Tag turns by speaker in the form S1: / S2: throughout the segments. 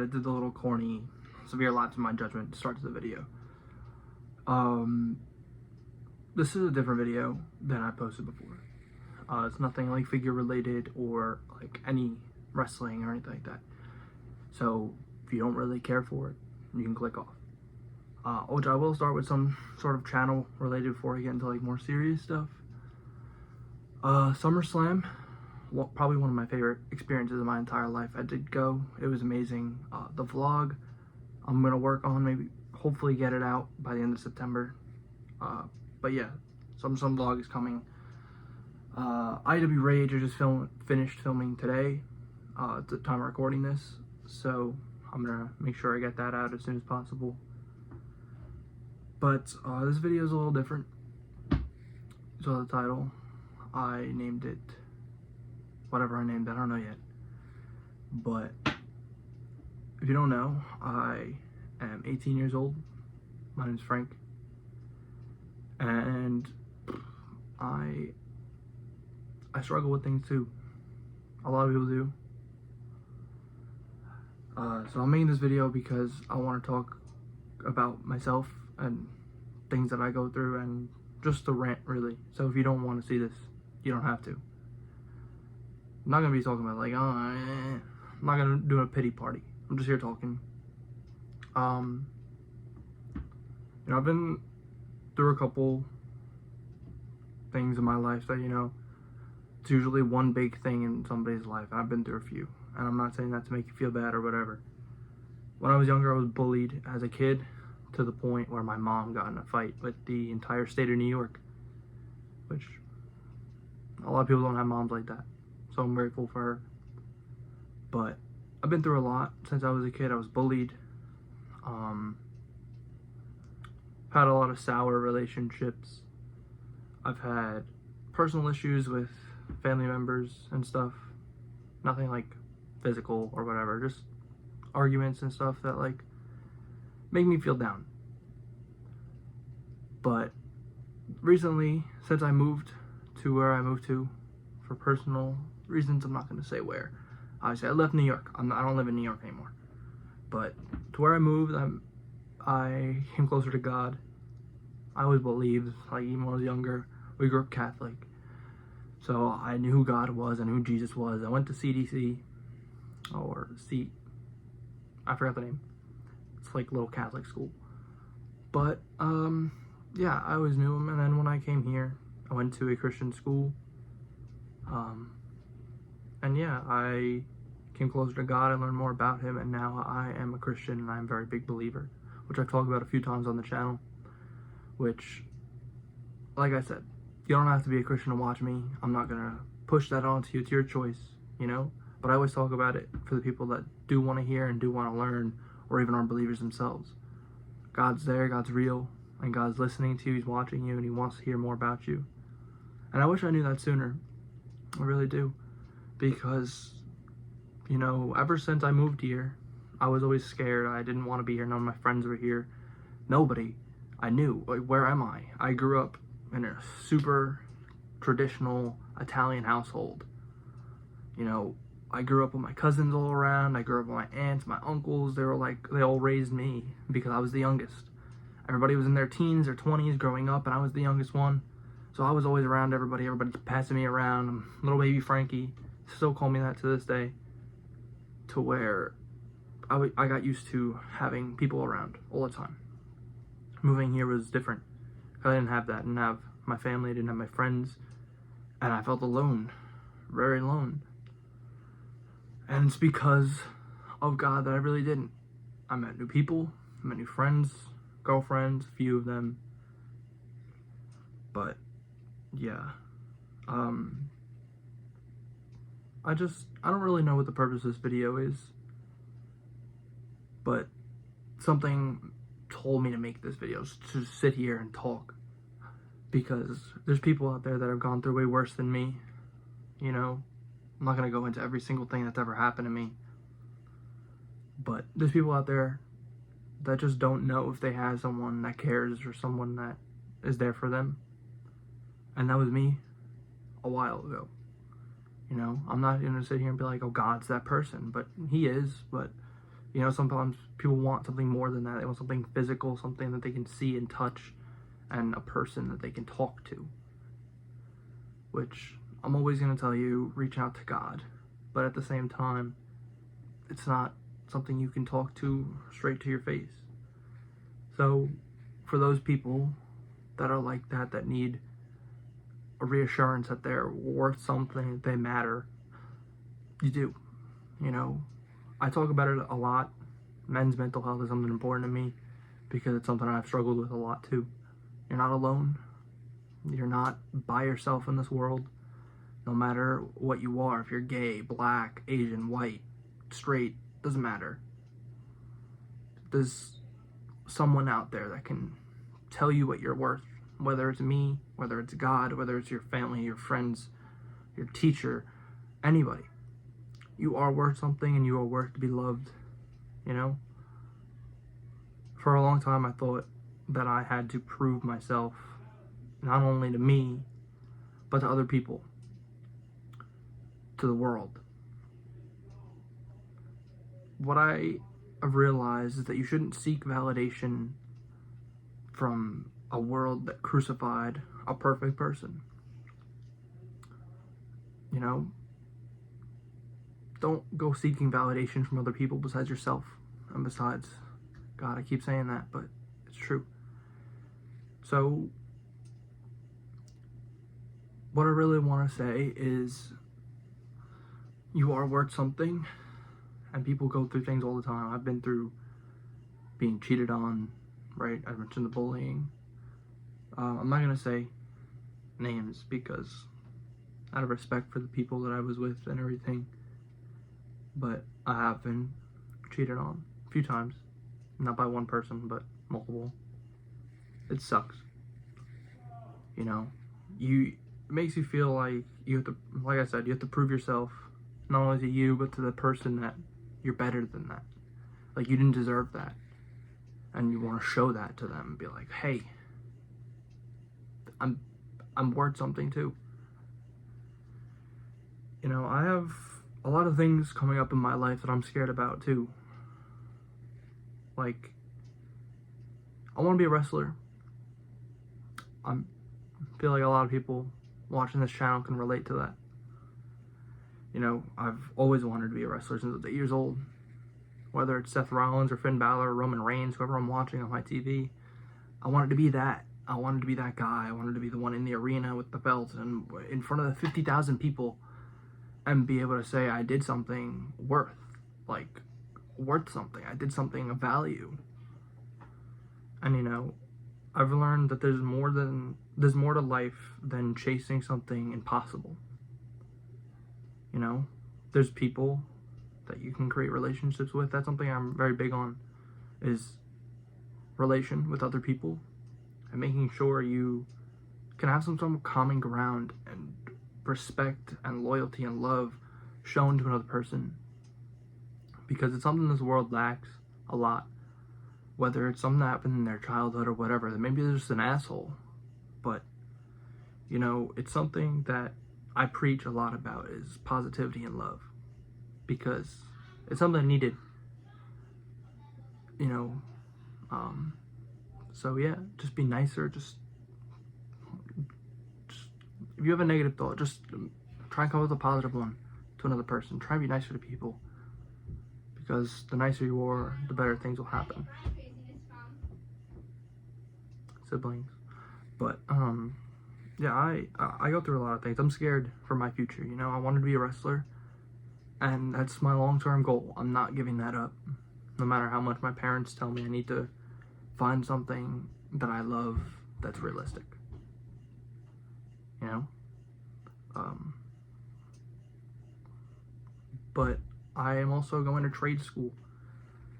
S1: I did the little corny severe lapse in my judgment to start the video. This is a different video than I posted before. It's nothing like figure related or like any wrestling or anything like that. So if you don't really care for it, you can click off. Which I will start with some sort of channel related before I get into like more serious stuff. SummerSlam, probably one of my favorite experiences of my entire life. I did go. It was amazing. The vlog, I'm going to work on, maybe hopefully get it out by the end of September. But yeah, some vlog is coming. IW Rage, I just finished filming today at the time of recording this. So I'm going to make sure I get that out as soon as possible. But this video is a little different. So the title, I named it whatever I named it, I don't know yet. But if you don't know, I am 18 years old. My name is Frank. And I struggle with things too. A lot of people do. So I'm making this video because I want to talk about myself and things that I go through, and just to rant, really. So if you don't want to see this, you don't have to. I'm not gonna be talking about like, I'm not gonna do a pity party. I'm just here talking. You know, I've been through a couple things in my life that, you know, it's usually one big thing in somebody's life. I've been through a few, and I'm not saying that to make you feel bad or whatever. When I was younger, I was bullied as a kid to the point where my mom got in a fight with the entire state of New York, which a lot of people don't have moms like that, so I'm grateful for her. But I've been through a lot since I was a kid. I was bullied. Had a lot of sour relationships. I've had personal issues with family members and stuff. Nothing like physical or whatever, just arguments and stuff that like make me feel down. But recently, since I moved to where I moved to for personal reasons, I'm not going to say where. Obviously, I left New York. I don't live in New York anymore. But to where I moved, I came closer to God. I always believed, like even when I was younger, we grew up Catholic. So I knew who God was and who Jesus was. I went to CDC, or I forgot the name. It's like a little Catholic school. But, yeah, I always knew him. And then when I came here, I went to a Christian school. And yeah, I came closer to God and learned more about him. And now I am a Christian, and I'm a very big believer, which I've talked about a few times on the channel. Which, like I said, you don't have to be a Christian to watch me. I'm not going to push that onto you. It's your choice, you know? But I always talk about it for the people that do want to hear and do want to learn, or even aren't believers themselves. God's there, God's real, and God's listening to you, he's watching you, and he wants to hear more about you. And I wish I knew that sooner. I really do. Because, you know, ever since I moved here, I was always scared. I didn't want to be here. None of my friends were here. Nobody. I knew, like, where am I? I grew up in a super traditional Italian household. You know, I grew up with my cousins all around. I grew up with my aunts, my uncles. They all raised me because I was the youngest. Everybody was in their teens or 20s growing up, and I was the youngest one. So I was always around everybody. Everybody's passing me around. Little baby Frankie. Still call me that to this day. To where I got used to having people around all the time. Moving here was different. I didn't have that. I didn't have my family. I didn't have my friends. And I felt alone. Very alone. And it's because of God that I really didn't. I met new people. I met new friends. Girlfriends. A few of them. But, yeah. I don't really know what the purpose of this video is. But something told me to make this video, to sit here and talk, because there's people out there that have gone through way worse than me. You know, I'm not going to go into every single thing that's ever happened to me, but there's people out there that just don't know if they have someone that cares or someone that is there for them. And that was me a while ago. You know, I'm not going to sit here and be like, oh, God's that person, but he is. But You know, sometimes people want something more than that. They want something physical, something that they can see and touch, and a person that they can talk to. Which, I'm always going to tell you, reach out to God. But at the same time, it's not something you can talk to straight to your face. So, for those people that are like that, that need a reassurance that they're worth something, that they matter, you do. You know, I talk about it a lot. Men's mental health is something important to me because it's something I've struggled with a lot too. You're not alone. You're not by yourself in this world. No matter what you are, if you're gay, black, Asian, white, straight, doesn't matter. There's someone out there that can tell you what you're worth, whether it's me, whether it's God, whether it's your family, your friends, your teacher, anybody. You are worth something, and you are worth to be loved, you know? For a long time, I thought that I had to prove myself, not only to me, but to other people, to the world. What I have realized is that you shouldn't seek validation from a world that crucified a perfect person. You know? Don't go seeking validation from other people besides yourself and besides God. I keep saying that, but it's true. So, what I really want to say is you are worth something, and people go through things all the time. I've been through being cheated on, right? I mentioned the bullying. I'm not going to say names because out of respect for the people that I was with and everything, but I have been cheated on a few times. Not by one person, but multiple. It sucks. You know, it makes you feel like you have to, like I said, you have to prove yourself, not only to you, but to the person that you're better than that. Like, you didn't deserve that. And you want to show that to them and be like, hey, I'm worth something too. You know, I have a lot of things coming up in my life that I'm scared about too. Like, I want to be a wrestler. I feel like a lot of people watching this channel can relate to that. You know, I've always wanted to be a wrestler since I was 8 years old. Whether it's Seth Rollins or Finn Balor or Roman Reigns, whoever I'm watching on my TV, I wanted to be that. I wanted to be that guy. I wanted to be the one in the arena with the belt and in front of the 50,000 people and be able to say I did something worth something. I did something of value. And, you know, I've learned that there's more to life than chasing something impossible. You know, there's people that you can create relationships with. That's something I'm very big on, is relation with other people and making sure you can have some sort of common ground and respect and loyalty and love shown to another person, because it's something this world lacks a lot. Whether it's something that happened in their childhood or whatever, that maybe they're just an asshole, but you know, it's something that I preach a lot about, is positivity and love, because it's something needed, you know. So yeah, just be nicer. Just if you have a negative thought, just try and come up with a positive one to another person. Try and be nicer to people, because the nicer you are, the better things will happen. Siblings. But yeah, I go through a lot of things. I'm scared for my future, you know. I wanted to be a wrestler, and that's my long-term goal. I'm not giving that up, no matter how much my parents tell me I need to find something that I love that's realistic, you know. But I am also going to trade school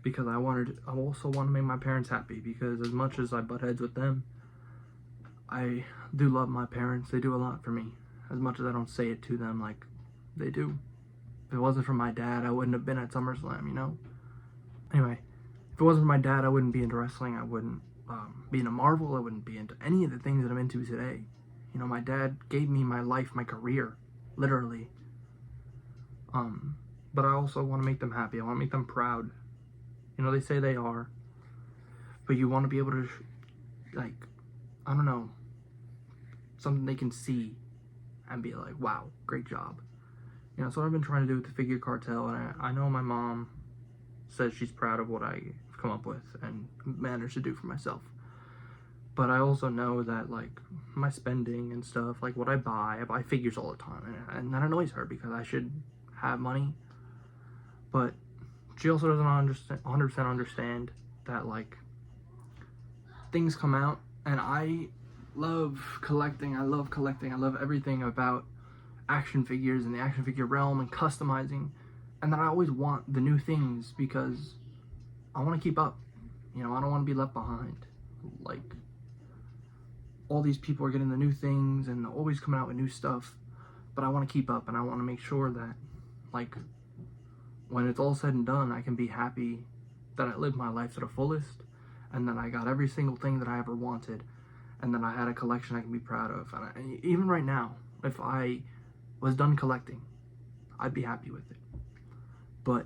S1: because I also want to make my parents happy, because as much as I butt heads with them, I do love my parents. They do a lot for me, as much as I don't say it to them like they do. If it wasn't for my dad, I wouldn't have been at SummerSlam, you know? Anyway, if it wasn't for my dad, I wouldn't be into wrestling. I wouldn't be into Marvel. I wouldn't be into any of the things that I'm into today. You know, my dad gave me my life, my career, literally. But I also want to make them happy. I want to make them proud. You know, they say they are. But you want to be able to, like, I don't know, something they can see and be like, wow, great job. You know, that's what I've been trying to do with the Figure Cartel, and I know my mom says she's proud of what I've come up with and managed to do for myself. But I also know that, like, my spending and stuff, like what I buy figures all the time, and that annoys her because I should have money. But she also doesn't 100% understand that, like, things come out, and I love collecting. I love everything about action figures and the action figure realm and customizing, and that I always want the new things because I want to keep up. You know, I don't want to be left behind. Like, all these people are getting the new things and always coming out with new stuff, but I want to keep up, and I want to make sure that, like, when it's all said and done, I can be happy that I lived my life to the fullest, and that I got every single thing that I ever wanted, and that I had a collection I can be proud of. And even right now, if I was done collecting, I'd be happy with it. But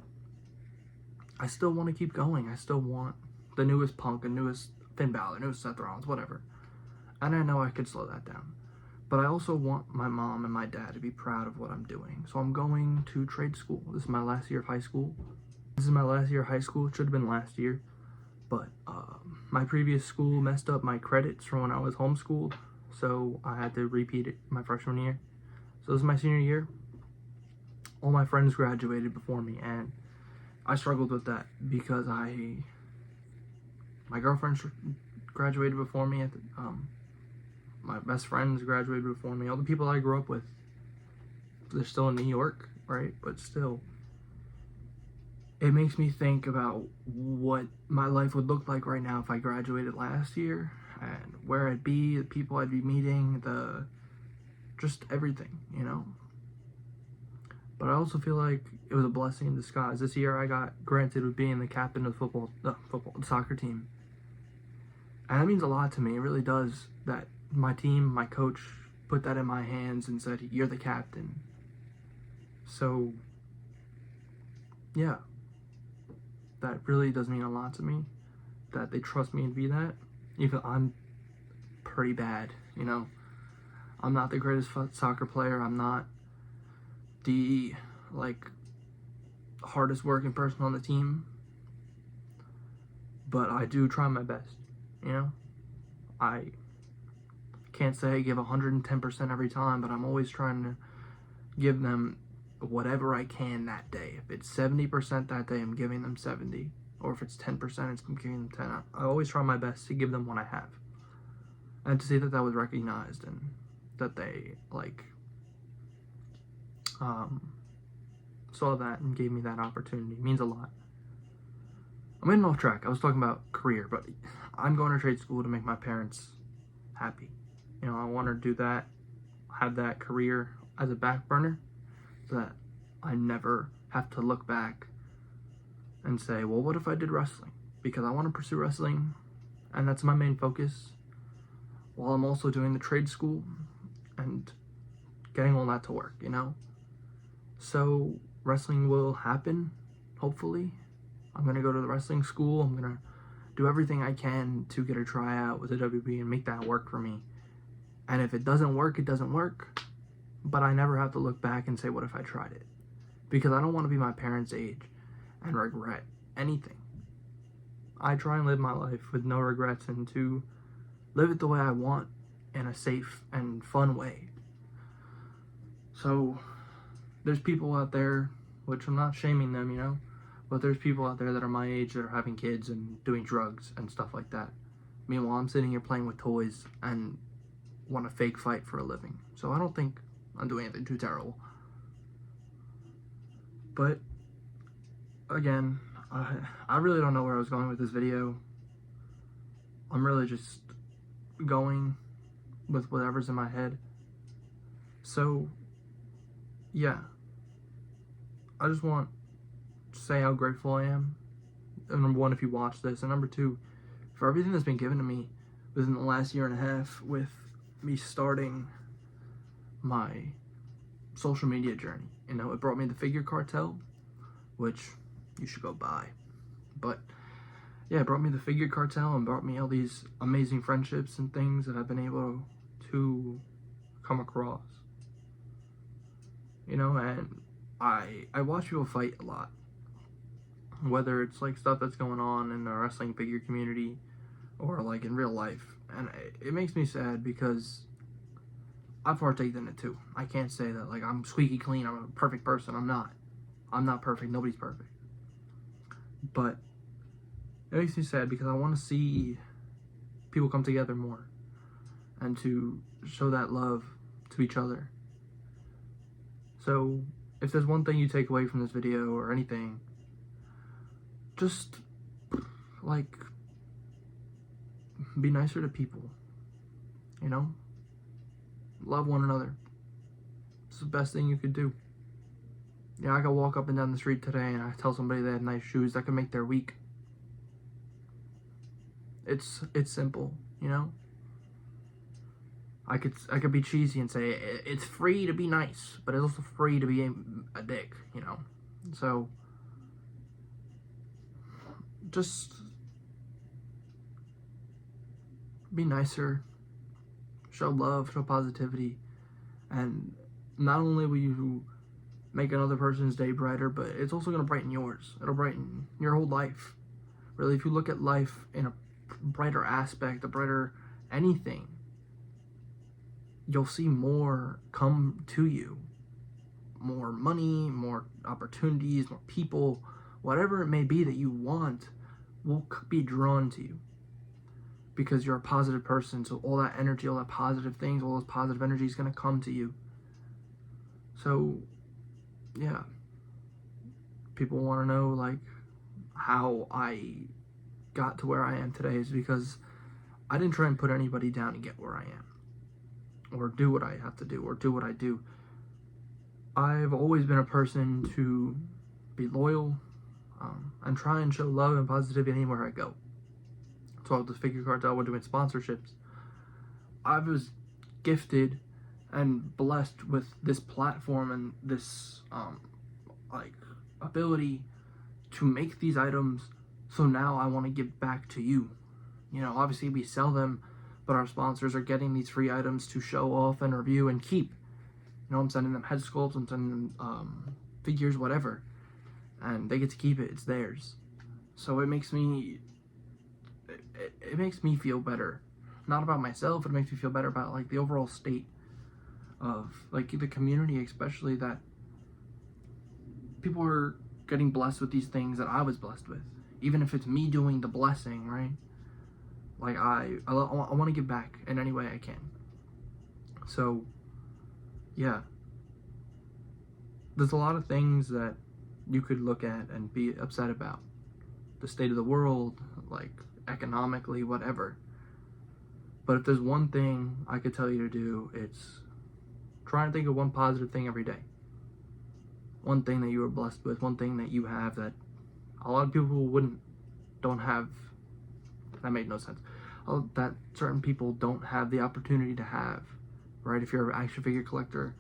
S1: I still want to keep going. I still want the newest Punk, the newest Finn Balor, newest Seth Rollins, whatever. And I know I could slow that down. But I also want my mom and my dad to be proud of what I'm doing. So I'm going to trade school. This is my last year of high school. It should have been last year. But my previous school messed up my credits from when I was homeschooled. So I had to repeat it my freshman year. So this is my senior year. All my friends graduated before me, and I struggled with that because my girlfriend graduated before me. My best friends graduated before me. All the people I grew up with, they're still in New York, right? But still, it makes me think about what my life would look like right now if I graduated last year, and where I'd be, the people I'd be meeting, just everything, you know? But I also feel like it was a blessing in disguise. This year I got granted with being the captain of the soccer team. And that means a lot to me. It really does. That my team, my coach, put that in my hands and said, you're the captain. So, yeah. That really does mean a lot to me. That they trust me to be that. Even though I'm pretty bad, you know? I'm not the greatest soccer player. I'm not the, like, hardest working person on the team. But I do try my best, you know? I can't say I give 110% every time, but I'm always trying to give them whatever I can that day. If it's 70% that day, I'm giving them 70. Or if it's 10%, I'm giving them 10. I always try my best to give them what I have. And to see that that was recognized and that they, like, saw that and gave me that opportunity means a lot. I'm getting off track. I was talking about career, but I'm going to trade school to make my parents happy. You know, I want to do that, have that career as a back burner, so that I never have to look back and say, well, what if I did wrestling? Because I want to pursue wrestling, and that's my main focus, while I'm also doing the trade school and getting all that to work, you know? So wrestling will happen, hopefully. I'm going to go to the wrestling school. I'm going to do everything I can to get a tryout with the WB and make that work for me. And if it doesn't work, it doesn't work. But I never have to look back and say, what if I tried it? Because I don't want to be my parents' age and regret anything. I try and live my life with no regrets and to live it the way I want in a safe and fun way. So there's people out there, which I'm not shaming them, you know, but there's people out there that are my age that are having kids and doing drugs and stuff like that. Meanwhile, I'm sitting here playing with toys and want to fake fight for a living. So I don't think I'm doing anything too terrible. But again, I really don't know where I was going with this video. I'm really just going with whatever's in my head. So yeah, I just want to say how grateful I am. And number one, if you watch this, and number two, for everything that's been given to me within the last year and a half with me starting my social media journey. You know, it brought me the Figure Cartel, which you should go buy. But yeah, it brought me the figure cartel and brought me all these amazing friendships and things that I've been able to come across. You know, and I watch people fight a lot. Whether it's like stuff that's going on in the wrestling figure community or like in real life. And it makes me sad because I've partaken in it too. I can't say that like I'm squeaky clean, I'm a perfect person. I'm not. I'm not perfect. Nobody's perfect. But it makes me sad because I want to see people come together more and to show that love to each other. So if there's one thing you take away from this video or anything, just like be nicer to people, you know? Love one another. It's the best thing you could do. You know, I could walk up and down the street today and I tell somebody they have nice shoes, that could make their week. It's simple, you know? I could be cheesy and say it's free to be nice, but it's also free to be a dick, you know? So just be nicer, show love, show positivity, and not only will you make another person's day brighter, but it's also going to brighten yours. It'll brighten your whole life. Really, if you look at life in a brighter aspect, a brighter anything, you'll see more come to you. More money, more opportunities, more people, whatever it may be that you want will be drawn to you because you're a positive person. So all that energy, all that positive things, all those positive energy is going to come to you. So yeah, people want to know like how I got to where I am today is because I didn't try and put anybody down to get where I am or do what I have to do or do what I do. I've always been a person to be loyal and try and show love and positivity anywhere I go. So with the figure cartel, we're doing sponsorships. I was gifted and blessed with this platform and this like ability to make these items. So now I want to give back to you. You know, obviously we sell them, but our sponsors are getting these free items to show off and review and keep. You know, I'm sending them head sculpts, I'm sending them figures, whatever, and they get to keep it. It's theirs. So it makes me feel better, not about myself, it makes me feel better about like the overall state of like the community, especially that people are getting blessed with these things that I was blessed with, even if it's me doing the blessing, right? Like I want to give back in any way I can. So yeah, there's a lot of things that you could look at and be upset about, the state of the world, like economically, whatever. But if there's one thing I could tell you to do, it's try and think of one positive thing every day. One thing that you were blessed with, one thing that you have that a lot of people don't have. That made no sense. That certain people don't have the opportunity to have, right? If you're an action figure collector,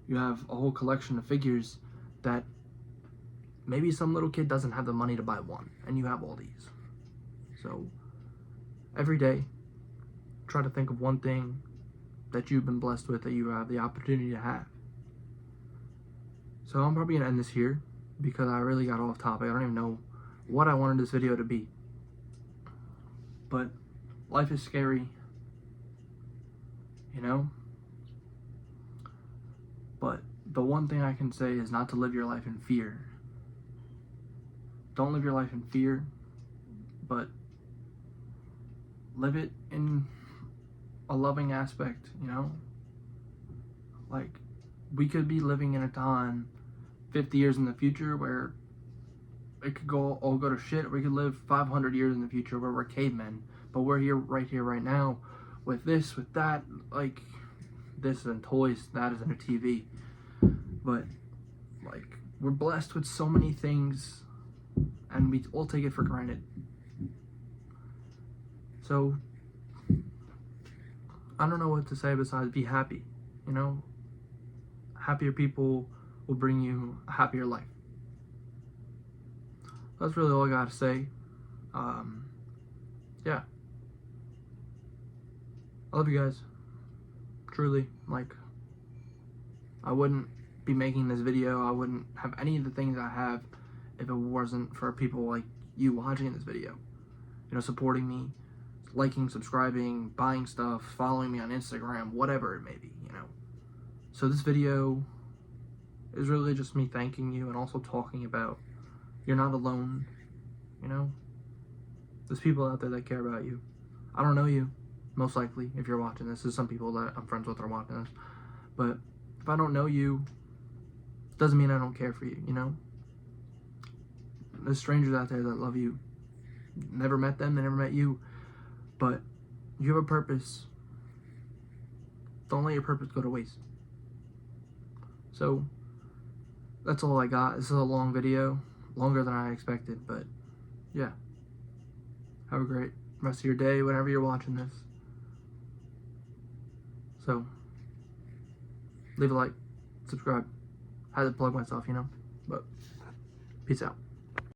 S1: you have a whole collection of figures that maybe some little kid doesn't have the money to buy one, and you have all these. So every day, try to think of one thing that you've been blessed with that you have the opportunity to have. So I'm probably going to end this here because I really got off topic. I don't even know what I wanted this video to be. But life is scary, you know? But the one thing I can say is not to live your life in fear. Don't live your life in fear, but live it in a loving aspect, you know? Like, we could be living in a time 50 years in the future where it could all go to shit. We could live 500 years in the future where we're cavemen, but we're here, right now, with this, with that, like, this and toys, that isn't a TV. But, like, we're blessed with so many things, and we all take it for granted. So, I don't know what to say besides be happy, you know? Happier people will bring you a happier life. That's really all I gotta say. yeah. I love you guys. Truly. Like, I wouldn't be making this video. I wouldn't have any of the things I have if it wasn't for people like you watching this video. You know, supporting me, liking, subscribing, buying stuff, following me on Instagram, whatever it may be, you know. So this video is really just me thanking you and also talking about you're not alone, you know. There's people out there that care about you. I don't know you, most likely, if you're watching this. There's some people that I'm friends with are watching this. But if I don't know you, doesn't mean I don't care for you, you know. There's strangers out there that love you. Never met them, they never met you. But you have a purpose. Don't let your purpose go to waste. So, that's all I got. This is a long video. Longer than I expected, but yeah. Have a great rest of your day whenever you're watching this. So, leave a like, subscribe. I had to plug myself, you know. But, peace out.